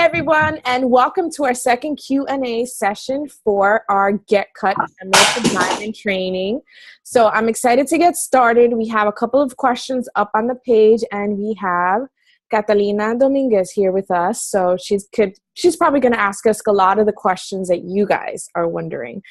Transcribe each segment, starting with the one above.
everyone, and welcome to our second Q&A session for our Get Cut Emerald to Diamond training. So I'm excited to get started. We have a couple of questions up on the page, and we have Catalina Dominguez here with us. So she's probably going to ask us a lot of the questions that you guys are wondering.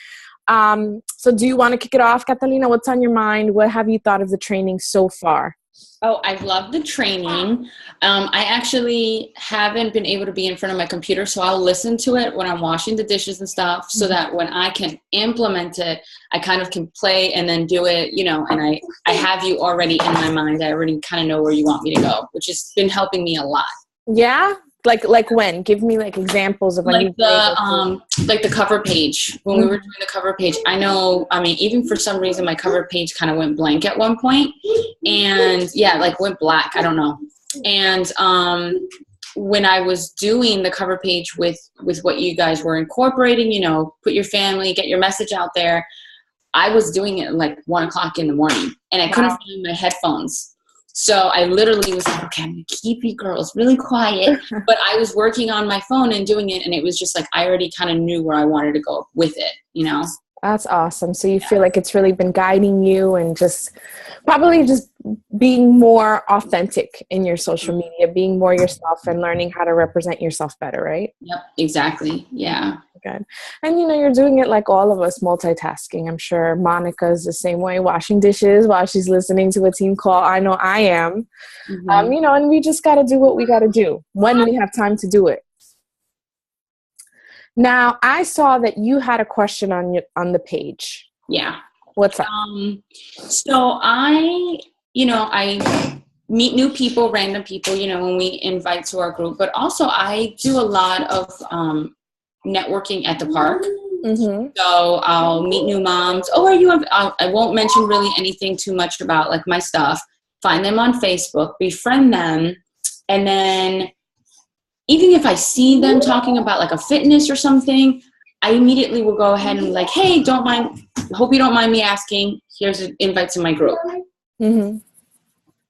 So do you want to kick it off, Catalina? What's on your mind? What have you thought of the training so far? Oh, I've loved the training. I actually haven't been able to be in front of my computer, so I'll listen to it when I'm washing the dishes and stuff, so that when I can implement it, I kind of can play and then do it, and I have you already in my mind. I already kind of know where you want me to go, which has been helping me a lot. Yeah? Like when? Give me examples of when like the cover page. When we were doing the cover page, even for some reason my cover page kind of went blank at one point, and went black. I don't know. And when I was doing the cover page with what you guys were incorporating, put your family, get your message out there, I was doing it at 1:00 in the morning, and I couldn't find my headphones. So I literally was like, okay, I'm going to keep you girls really quiet. But I was working on my phone and doing it, and it was just I already kind of knew where I wanted to go with it, That's awesome. So you feel like it's really been guiding you and probably just being more authentic in your social media, being more yourself and learning how to represent yourself better, right? Yep, exactly. Yeah. Good. And you're doing it like all of us, multitasking. I'm sure Monica's the same way, washing dishes while she's listening to a team call. I know I am. Mm-hmm. And we just got to do what we got to do when we have time to do it. Now, I saw that you had a question on the page. Yeah. What's up? So I meet new people, random people, when we invite to our group, but also I do a lot of networking at the park. Mm-hmm. So I'll meet new moms. I won't mention really anything too much about my stuff. Find them on Facebook, befriend them, and then even if I see them talking about a fitness or something, I immediately will go ahead and hey, hope you don't mind me asking, here's an invite to my group. Mm-hmm.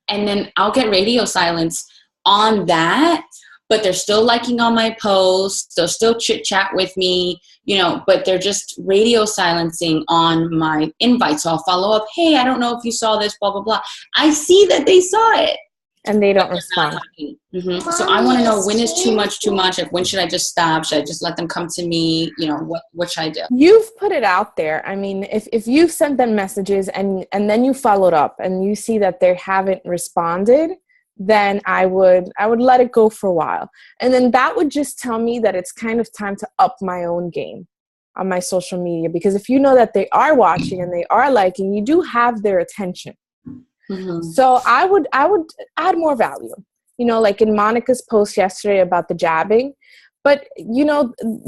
And then I'll get radio silence on that, but they're still liking on my posts. They'll still chit chat with me, but they're just radio silencing on my invite. So I'll follow up. Hey, I don't know if you saw this, blah, blah, blah. I see that they saw it. And they don't respond. Mm-hmm. So I want to know, when is too much? When should I just stop? Should I just let them come to me? What should I do? You've put it out there. I mean, if you've sent them messages and then you followed up and you see that they haven't responded, then I would let it go for a while. And then that would just tell me that it's kind of time to up my own game on my social media. Because if you know that they are watching and they are liking, you do have their attention. Mm-hmm. So I would add more value, like in Monica's post yesterday about the jabbing. But,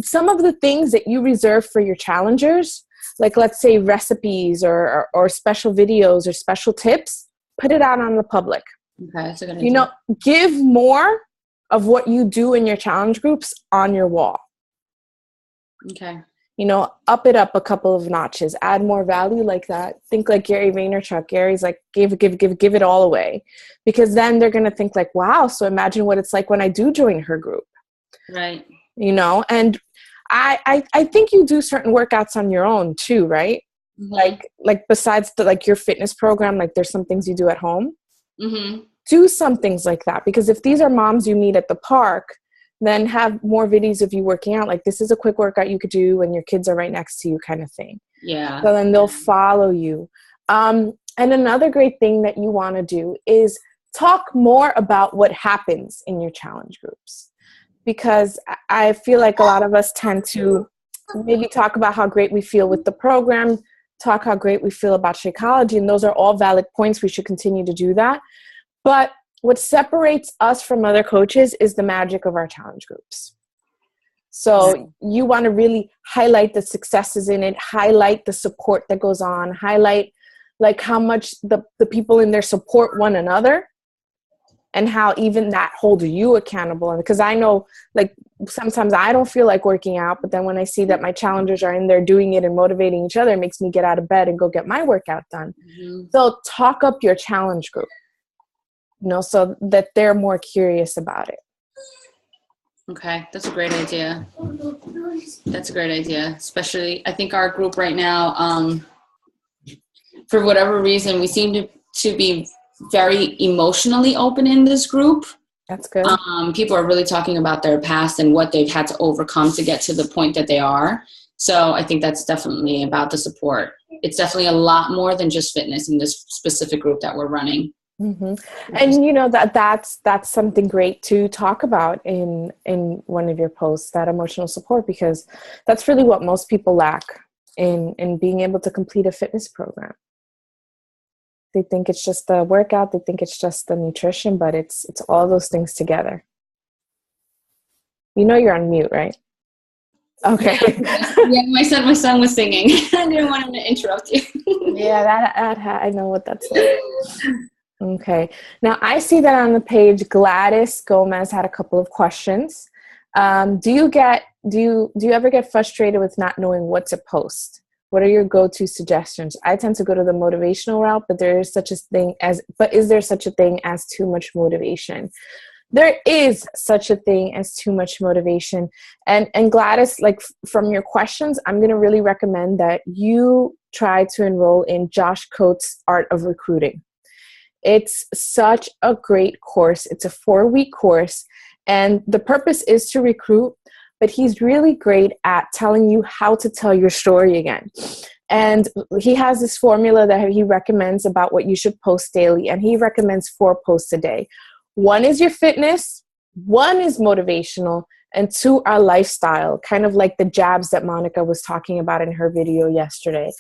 some of the things that you reserve for your challengers, let's say recipes or special videos or special tips, put it out on the public. Okay, that's a good idea. Give more of what you do in your challenge groups on your wall. Okay. Up it up a couple of notches, add more value like that. Think like Gary Vaynerchuk. Gary's give it all away, because then they're going to think wow, so imagine what it's like when I do join her group. Right. And I think you do certain workouts on your own too, right? Mm-hmm. Like besides your fitness program, there's some things you do at home. Mm-hmm. Do some things like that, because if these are moms you meet at the park, then have more videos of you working out. This is a quick workout you could do when your kids are right next to you, kind of thing. Yeah. So then they'll follow you. And another great thing that you want to do is talk more about what happens in your challenge groups, because I feel like a lot of us tend to maybe talk about how great we feel with the program, talk how great we feel about Shakeology, and those are all valid points. We should continue to do that. But what separates us from other coaches is the magic of our challenge groups. So you want to really highlight the successes in it, highlight the support that goes on, highlight how much the people in there support one another, and how even that holds you accountable. And because I know sometimes I don't feel like working out, but then when I see that my challengers are in there doing it and motivating each other, it makes me get out of bed and go get my workout done. Mm-hmm. So talk up your challenge group. So that they're more curious about it. Okay, that's a great idea. That's a great idea. Especially, I think our group right now, for whatever reason, we seem to be very emotionally open in this group. That's good. People are really talking about their past and what they've had to overcome to get to the point that they are. So I think that's definitely about the support. It's definitely a lot more than just fitness in this specific group that we're running. Mm-hmm. And you know that's something great to talk about in one of your posts, that emotional support, because that's really what most people lack in being able to complete a fitness program. They think it's just the workout, they think it's just the nutrition, but it's all those things together. You know you're on mute, right? Okay. Yeah, my son was singing. I didn't want him to interrupt you. Yeah, that I know what that's like. Okay. Now I see that on the page, Gladys Gomez had a couple of questions. Do you ever get frustrated with not knowing what to post? What are your go-to suggestions? I tend to go to the motivational route, but is there such a thing as too much motivation? There is such a thing as too much motivation. And Gladys, like from your questions, I'm going to really recommend that you try to enroll in Josh Coates' Art of Recruiting. It's such a great course. It's a 4-week course, and the purpose is to recruit, but he's really great at telling you how to tell your story again. And he has this formula that he recommends about what you should post daily, and he recommends 4 posts a day. 1 is your fitness, 1 is motivational, and 2 are lifestyle, kind of like the jabs that Monica was talking about in her video yesterday.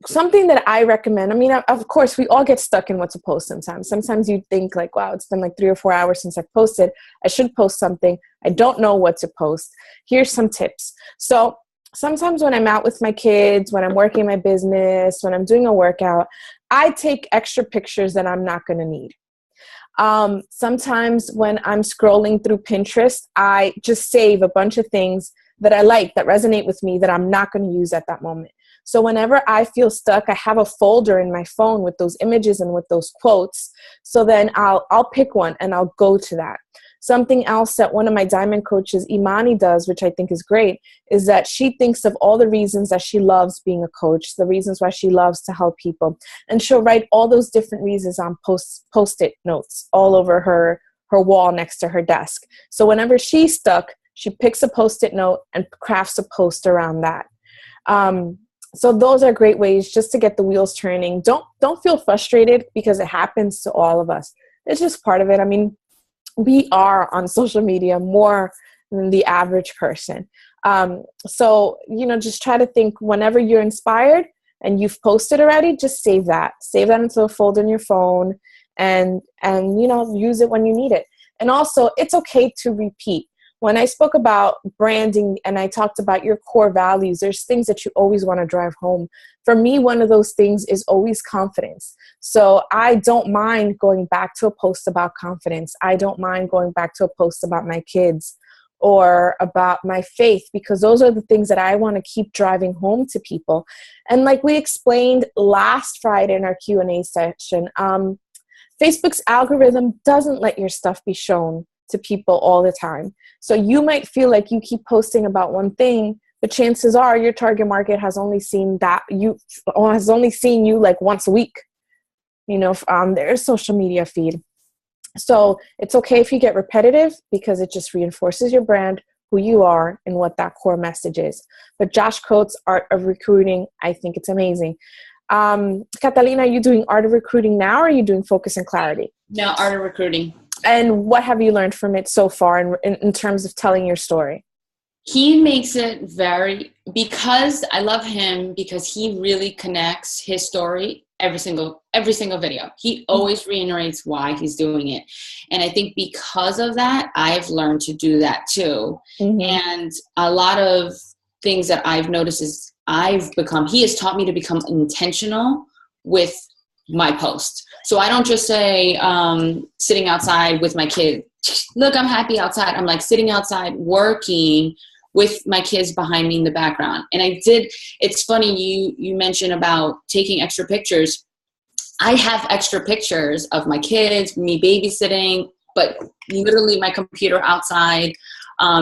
Something that I recommend, I mean, of course, we all get stuck in what to post sometimes. Sometimes you think like, wow, it's been like 3 or 4 hours since I've posted. I should post something. I don't know what to post. Here's some tips. So sometimes when I'm out with my kids, when I'm working my business, when I'm doing a workout, I take extra pictures that I'm not going to need. Sometimes when I'm scrolling through Pinterest, I just save a bunch of things that I like, that resonate with me, that I'm not going to use at that moment. So whenever I feel stuck, I have a folder in my phone with those images and with those quotes. So then I'll pick one and I'll go to that. Something else that one of my diamond coaches, Imani, does, which I think is great, is that she thinks of all the reasons that she loves being a coach, the reasons why she loves to help people. And she'll write all those different reasons on post-it notes all over her wall next to her desk. So whenever she's stuck, she picks a post-it note and crafts a post around that. So those are great ways just to get the wheels turning. Don't feel frustrated, because it happens to all of us. It's just part of it. I mean, we are on social media more than the average person. So, just try to think whenever you're inspired and you've posted already, just save that. Save that into a folder in your phone and use it when you need it. And also, it's okay to repeat. When I spoke about branding and I talked about your core values, there's things that you always want to drive home. For me, one of those things is always confidence. So I don't mind going back to a post about confidence. I don't mind going back to a post about my kids or about my faith, because those are the things that I want to keep driving home to people. And like we explained last Friday in our Q&A session, Facebook's algorithm doesn't let your stuff be shown to people all the time. So you might feel like you keep posting about one thing, but chances are your target market has only seen you like once a week, on their social media feed. So it's okay if you get repetitive, because it just reinforces your brand, who you are, and what that core message is. But Josh Coates' Art of Recruiting, I think it's amazing. Catalina, are you doing Art of Recruiting now, or are you doing Focus and Clarity? No, Art of Recruiting. And what have you learned from it so far in terms of telling your story? He makes it because I love him, because he really connects his story every single video. He always reiterates why he's doing it. And I think because of that, I've learned to do that too. Mm-hmm. And a lot of things that I've noticed is he has taught me to become intentional with my post. So I don't just say, sitting outside with my kid, look, I'm happy outside. I'm like sitting outside working with my kids behind me in the background. And it's funny, you mentioned about taking extra pictures. I have extra pictures of my kids, me babysitting, but literally my computer outside,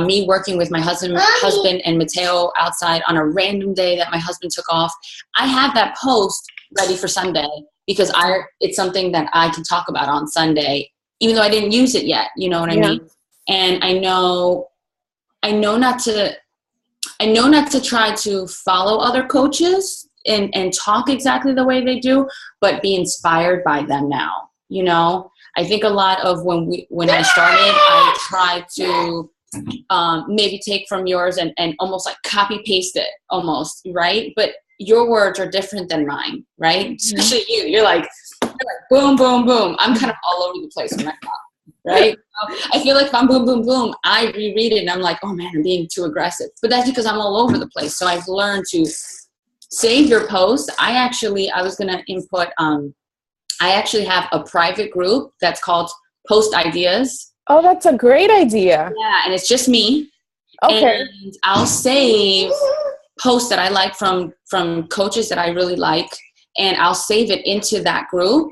me working with my husband and Mateo outside on a random day that my husband took off. I have that post ready for Sunday because it's something that I can talk about on Sunday, even though I didn't use it yet. You know what I mean? And I know not to try to follow other coaches and talk exactly the way they do, but be inspired by them now. You know, I think a lot of when I started, I tried to maybe take from yours and almost like copy paste it almost, right? But your words are different than mine, right? Mm-hmm. Especially you're like boom, boom, boom. I'm kind of all over the place when I talk, right? I feel like if I'm boom, boom, boom, I reread it and I'm like, oh man, I'm being too aggressive. But that's because I'm all over the place. So I've learned to save your post. I was going to input, I actually have a private group that's called Post Ideas. Oh, that's a great idea. Yeah, and it's just me. Okay. And I'll save posts that I like from coaches that I really like, and I'll save it into that group.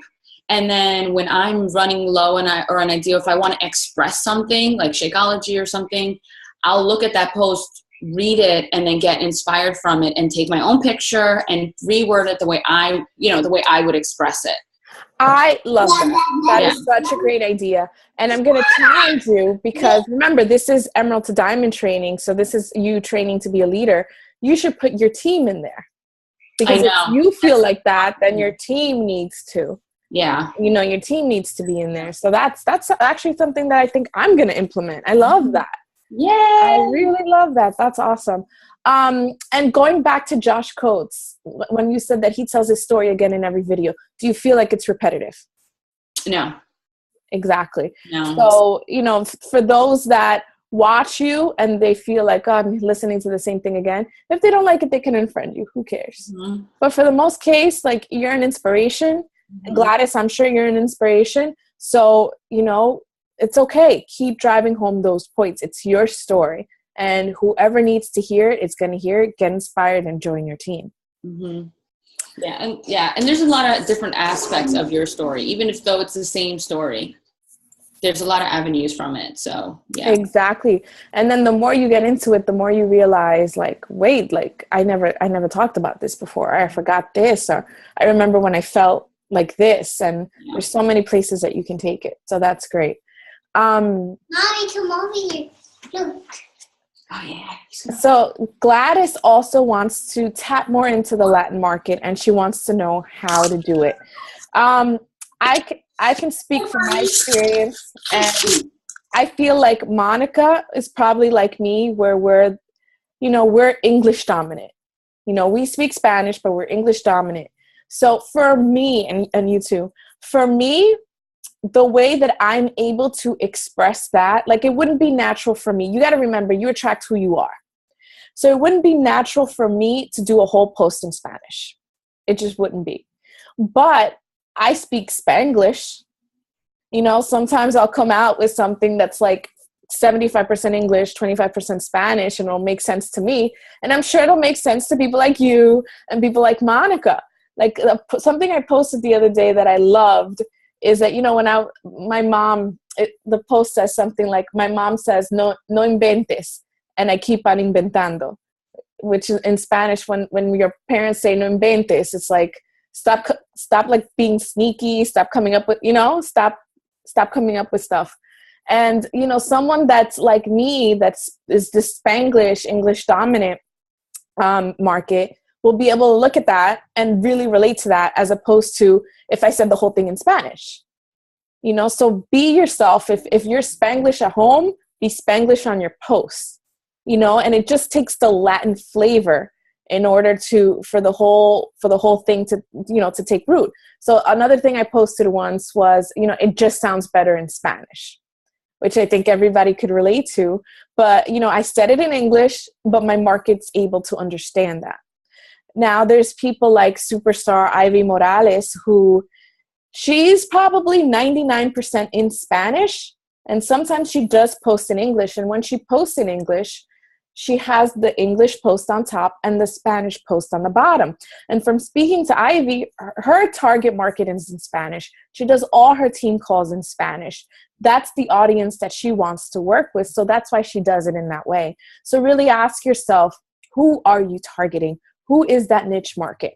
And then when I'm running low or an idea, if I want to express something like Shakeology or something, I'll look at that post, read it, and then get inspired from it and take my own picture and reword it the way I would express it. I love that. That is such a great idea. And I'm going to challenge you because remember, this is Emerald to Diamond training. So this is you training to be a leader. You should put your team in there. Because if you feel like that, then your team needs to. Yeah. You know, your team needs to be in there. So that's actually something that I think I'm going to implement. I love that. Yeah. I really love that. That's awesome. And going back to Josh Coates, when you said that he tells his story again in every video, do you feel like it's repetitive? No. Exactly. No. So, you know, for those that watch you and they feel like, oh, I'm listening to the same thing again, if they don't like it, they can unfriend you. Who cares? Mm-hmm. But for the most case, like, you're an inspiration. Mm-hmm. Gladys, I'm sure you're an inspiration. So, you know, it's okay. Keep driving home those points. It's your story. And whoever needs to hear it is going to hear it, get inspired, and join your team. Mm-hmm. And there's a lot of different aspects of your story, even if though it's the same story. There's a lot of avenues from it. So, yeah. Exactly. And then the more you get into it, the more you realize, like, wait, like, I never talked about this before. I forgot this. Or I remember when I felt like this. And there's so many places that you can take it. So that's great. Mommy, come over here. Look. Oh, yeah. So Gladys also wants to tap more into the Latin market, and she wants to know how to do it. I can speak from my experience, and I feel like Monica is probably like me, where we're English dominant. You know, we speak Spanish, but we're English dominant. So for me, and you too, for me, the way that I'm able to express that, like, it wouldn't be natural for me. You got to remember, you attract who you are. So it wouldn't be natural for me to do a whole post in Spanish. It just wouldn't be. But I speak Spanglish. You know, sometimes I'll come out with something that's like 75% English, 25% Spanish, and it'll make sense to me. And I'm sure it'll make sense to people like you and people like Monica. Like, something I posted the other day that I loved is that, you know, the post says something like, my mom says, no inventes, and I keep on inventando, which is in Spanish, when your parents say no inventes, it's like, stop like being sneaky, stop coming up with, you know, stop coming up with stuff. And, you know, someone that's like me, is the Spanglish, English dominant market, will be able to look at that and really relate to that, as opposed to if I said the whole thing in Spanish. You know, so be yourself. If you're Spanglish at home, be Spanglish on your posts. You know, and it just takes the Latin flavor in order for the whole thing to, you know, to take root. So another thing I posted once was, you know, it just sounds better in Spanish, which I think everybody could relate to. But, you know, I said it in English, but my market's able to understand that. Now, there's people like superstar Ivy Morales, who she's probably 99% in Spanish, and sometimes she does post in English. And when she posts in English, she has the English post on top and the Spanish post on the bottom. And from speaking to Ivy, her target market is in Spanish. She does all her team calls in Spanish. that's the audience that she wants to work with. So that's why she does it in that way. So really ask yourself, who are you targeting? Who is that niche market?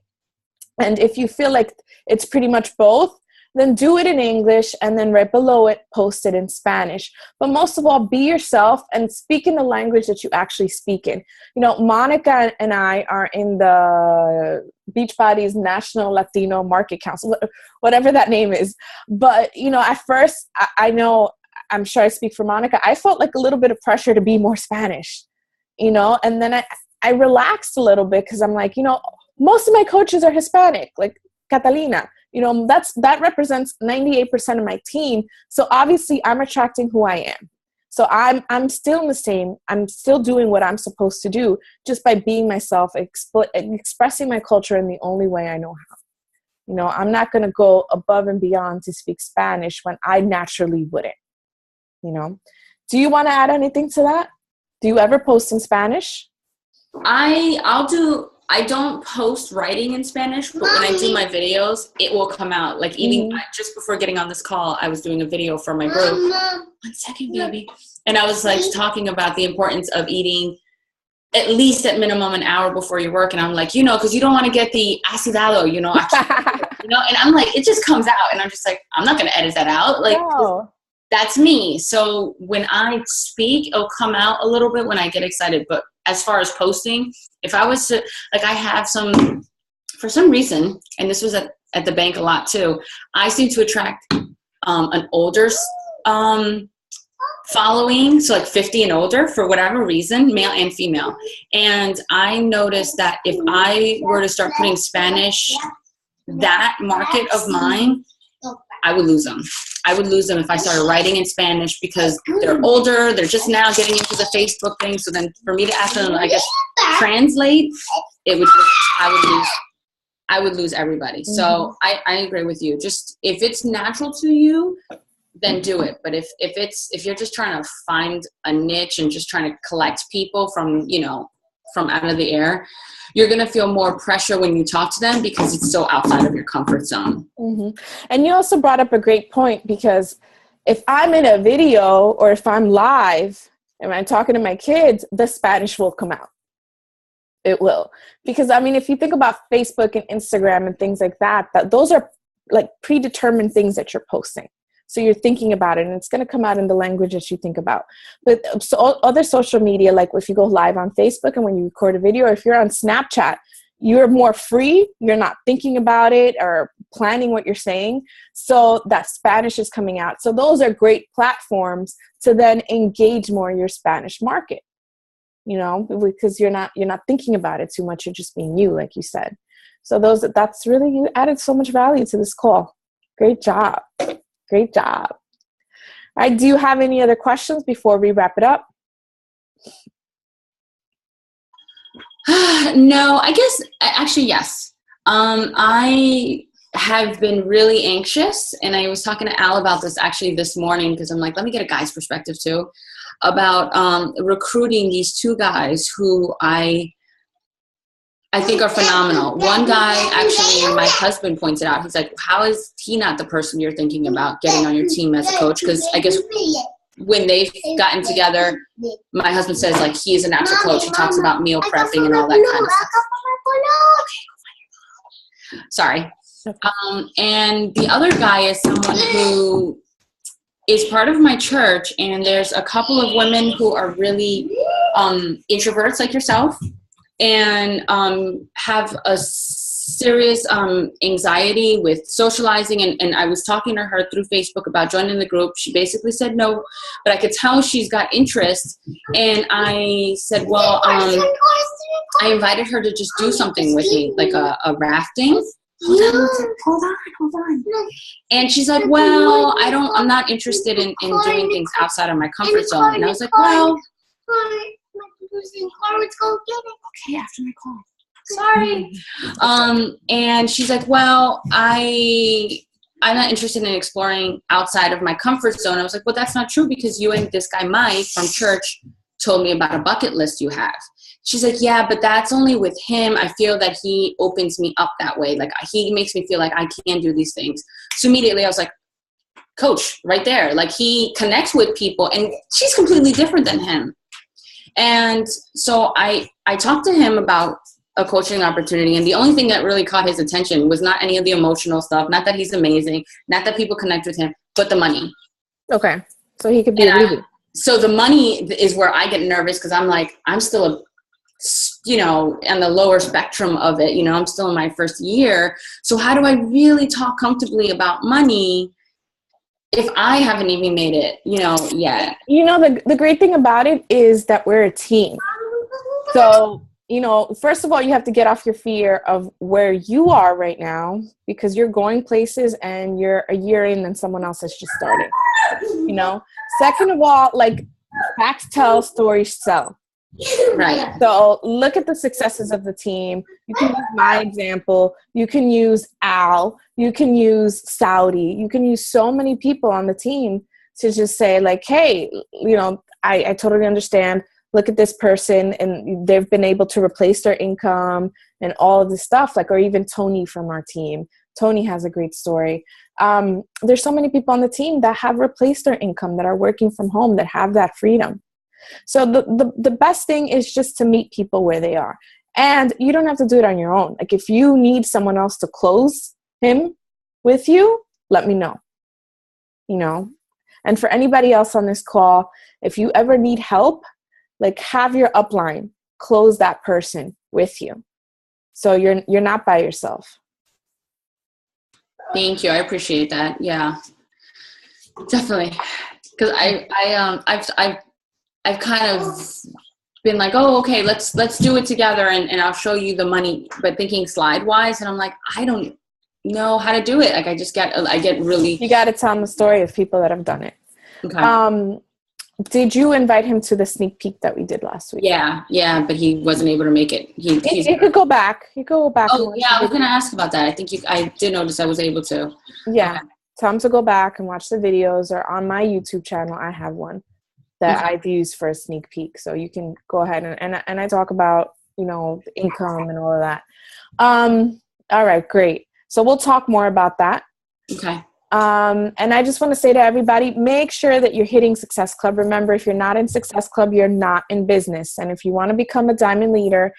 And if you feel like it's pretty much both, then do it in English, and then right below it, post it in Spanish. But most of all, be yourself and speak in the language that you actually speak in. You know, Monica and I are in the Beachbody's National Latino Market Council, whatever that name is. But, you know, at first, I know, I'm sure I speak for Monica, I felt like a little bit of pressure to be more Spanish, you know, and then I relaxed a little bit because I'm like, you know, most of my coaches are Hispanic, like Catalina. You know, that represents 98% of my team. So obviously I'm attracting who I am. So I'm still the same. I'm still doing what I'm supposed to do just by being myself, expressing my culture in the only way I know how. You know, I'm not going to go above and beyond to speak Spanish when I naturally wouldn't. You know, do you want to add anything to that? Do you ever post in Spanish? I don't post writing in Spanish, but when I do my videos, it will come out. Like even just before getting on this call, I was doing a video for my group. 1 second, baby. And I was like talking about the importance of eating at least at minimum an hour before your work. And I'm like, you know, because you don't want to get the acidado, you know, you know, and I'm like, it just comes out. And I'm just like, I'm not going to edit that out. Like, no. That's me. So when I speak, it'll come out a little bit when I get excited. But as far as posting, if I was to, like, I have some, for some reason, and this was at the bank a lot too, I seem to attract an older following, so like 50 and older for whatever reason, male and female. And I noticed that if I were to start putting Spanish, that market of mine, I would lose them. I would lose them if I started writing in Spanish because they're older. They're just now getting into the Facebook thing. So then for me to ask them, I guess, translate, it would, I would lose everybody. Mm-hmm. So I agree with you. Just if it's natural to you, then do it. But if you're just trying to find a niche and just trying to collect people from, you know, from out of the air, you're going to feel more pressure when you talk to them because it's so outside of your comfort zone. Mm-hmm. And you also brought up a great point, because if I'm in a video or if I'm live and I'm talking to my kids, the Spanish will come out. It will. Because, I mean, if you think about Facebook and Instagram and things like that, those are like predetermined things that you're posting. So you're thinking about it, and it's going to come out in the language that you think about. But so other social media, like if you go live on Facebook and when you record a video, or if you're on Snapchat, you're more free. You're not thinking about it or planning what you're saying. So that Spanish is coming out. So those are great platforms to then engage more in your Spanish market, you know, because you're not thinking about it too much. You're just being you, like you said. So that's really, you added so much value to this call. Great job. Great job. All right, do you have any other questions before we wrap it up? No, I guess, actually, yes. I have been really anxious, and I was talking to Al about this actually this morning, because I'm like, let me get a guy's perspective too, about recruiting these two guys who I think are phenomenal. One guy, actually, my husband pointed out, he's like, how is he not the person you're thinking about getting on your team as a coach? Because I guess when they've gotten together, my husband says, like, he is a natural coach. He talks about meal prepping and all that kind of stuff. Sorry. And the other guy is someone who is part of my church, and there's a couple of women who are really introverts like yourself, and have a serious anxiety with socializing. And I was talking to her through Facebook about joining the group. She basically said no, but I could tell she's got interest. And I said, well, I invited her to just do something with me, like a rafting. Hold on. And she's like, well, I'm not interested in doing things outside of my comfort zone. And I was like, well, okay, after my call. Sorry. And she's like, well, I'm not interested in exploring outside of my comfort zone. I was like, well, that's not true, because you and this guy Mike from church told me about a bucket list you have. She's like, yeah, but that's only with him. I feel that he opens me up that way. Like, he makes me feel like I can do these things. So immediately I was like, coach right there. Like, he connects with people, and she's completely different than him. And so I talked to him about a coaching opportunity, and the only thing that really caught his attention was not any of the emotional stuff, not that he's amazing, not that people connect with him, but the money. Okay. So he could be a newbie. So the money is where I get nervous, because I'm like, I'm still on the lower spectrum of it. I'm still in my first year. So how do I really talk comfortably about money if I haven't even made it, yet? The great thing about it is that we're a team. So, first of all, you have to get off your fear of where you are right now, because you're going places and you're a year in and someone else has just started. Second of all, like, facts tell, stories sell. Right. So look at the successes of the team. You can use my example. You can use Al. You can use Saudi. You can use so many people on the team to just say, like, hey, I totally understand. Look at this person, and they've been able to replace their income and all of this stuff. Like, or even Tony from our team. Tony has a great story. There's so many people on the team that have replaced their income, that are working from home, that have that freedom. So the best thing is just to meet people where they are. And you don't have to do it on your own. Like, if you need someone else to close him with you, let me know. And for anybody else on this call, if you ever need help, like, have your upline close that person with you. So you're not by yourself. Thank you. I appreciate that. Yeah, definitely. Because I've kind of been like, oh, okay, let's do it together, and I'll show you the money, but thinking slide wise, and I'm like, I don't know how to do it. Like, I get really. You got to tell them the story of people that have done it. Okay. Did you invite him to the sneak peek that we did last week? Yeah, but he wasn't able to make it. He could go back. You could go back. Oh yeah, I was gonna ask about that. I think I did notice I was able to. Yeah, okay. Tell him to go back and watch the videos, or on my YouTube channel, I have one that I've used for a sneak peek. So you can go ahead and I talk about, the income and all of that. All right, great. So we'll talk more about that. Okay. And I just want to say to everybody, make sure that you're hitting Success Club. Remember, if you're not in Success Club, you're not in business. And if you want to become a diamond leader,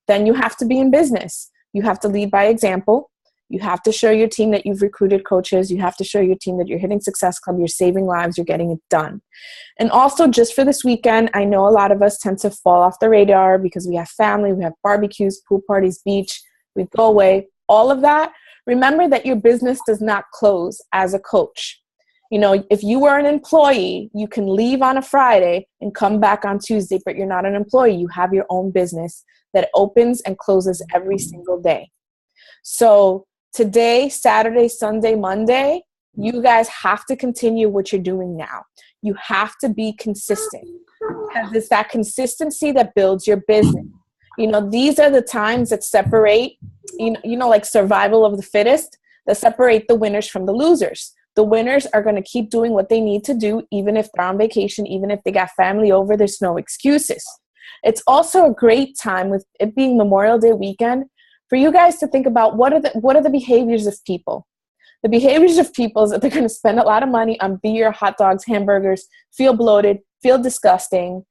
then you have to be in business. You have to lead by example. You have to show your team that you've recruited coaches. You have to show your team that you're hitting Success Club, you're saving lives, you're getting it done. And also, just for this weekend, I know a lot of us tend to fall off the radar because we have family, we have barbecues, pool parties, beach, we go away, all of that. Remember that your business does not close as a coach. If you were an employee, you can leave on a Friday and come back on Tuesday, but you're not an employee. You have your own business that opens and closes every single day. So today, Saturday, Sunday, Monday, you guys have to continue what you're doing now. You have to be consistent, because it's that consistency that builds your business. These are the times that separate, like survival of the fittest, that separate the winners from the losers. The winners are going to keep doing what they need to do, even if they're on vacation, even if they got family over, there's no excuses. It's also a great time, with it being Memorial Day weekend, for you guys to think about what are the behaviors of people. The behaviors of people is that they're going to spend a lot of money on beer, hot dogs, hamburgers, feel bloated, feel disgusting.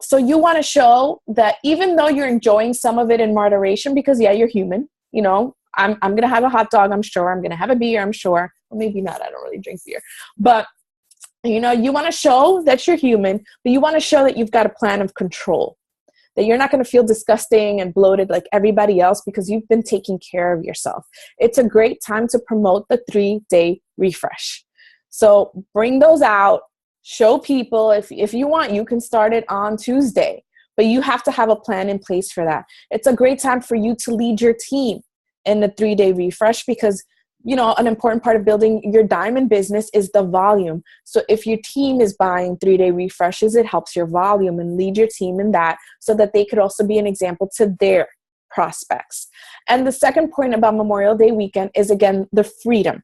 So you want to show that even though you're enjoying some of it in moderation, because you're human, I'm going to have a hot dog, I'm sure. I'm going to have a beer, I'm sure. Well, maybe not. I don't really drink beer. But, you want to show that you're human, but you want to show that you've got a plan of control, that you're not going to feel disgusting and bloated like everybody else because you've been taking care of yourself. It's a great time to promote the 3-day refresh. So bring those out. Show people, if you want, you can start it on Tuesday, but you have to have a plan in place for that. It's a great time for you to lead your team in the 3-day refresh, because, an important part of building your diamond business is the volume. So if your team is buying 3-day refreshes, it helps your volume, and lead your team in that so that they could also be an example to their prospects. And the second point about Memorial Day weekend is, again, the freedom.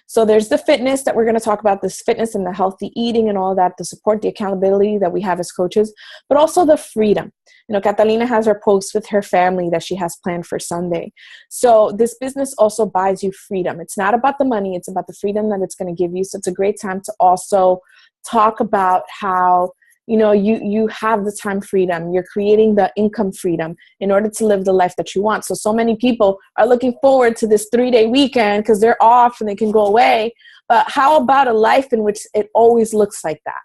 So there's the fitness that we're going to talk about, this fitness and the healthy eating and all that to support the accountability that we have as coaches, but also the freedom. You know, Catalina has her post with her family that she has planned for Sunday. So this business also buys you freedom. It's not about the money. It's about the freedom that it's going to give you. So it's a great time to also talk about how, you know, you have the time freedom. You're creating the income freedom in order to live the life that you want. So many people are looking forward to this 3-day weekend because they're off and they can go away. But how about a life in which it always looks like that?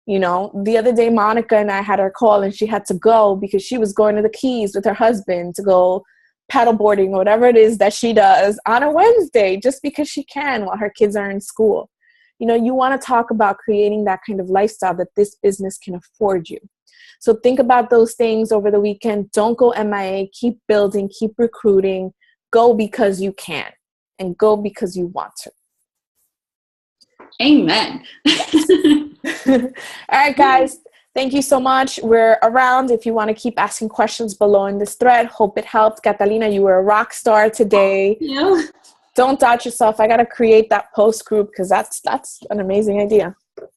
You know, the other day, Monica and I had our call and she had to go because she was going to the Keys with her husband to go paddleboarding or whatever it is that she does on a Wednesday just because she can while her kids are in school. You know, you want to talk about creating that kind of lifestyle that this business can afford you. So think about those things over the weekend. Don't go MIA. Keep building, keep recruiting. Go because you can and go because you want to. Amen. All right, guys. Thank you so much. We're around if you want to keep asking questions below in this thread. Hope it helped. Catalina, you were a rock star today. Yeah. Don't doubt yourself. I got to create that post group because that's an amazing idea.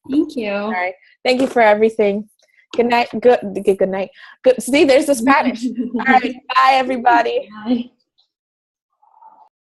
Thank you. All right. Thank you for everything. Good night. Good night. Good. See, there's the Spanish. All right. Bye, everybody. Bye.